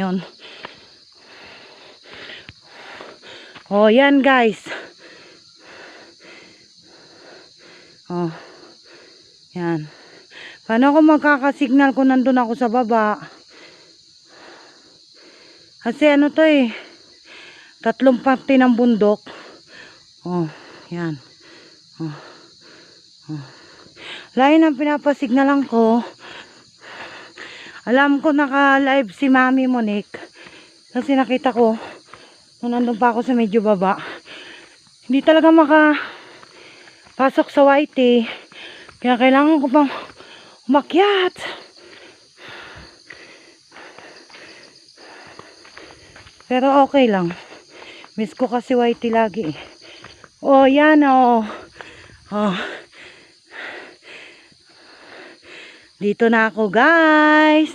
Yun. Oh, yan guys. Oh. Yan. Paano ako magkakasignal kung nandun ako sa baba? Kasi ano to eh. 3 parte ng bundok. Oh, yan. Oh. Oh. Lain ang pinapasignalan ko. Alam ko naka-live si Mami Monique. Kasi nakita ko nung nandun pa ako sa medyo baba. Hindi talaga makapasok sa YT. Kaya kailangan ko pang umakyat. Pero okay lang. Miss ko kasi YT lagi. Oh, yan oh. Oh. Dito na ako guys.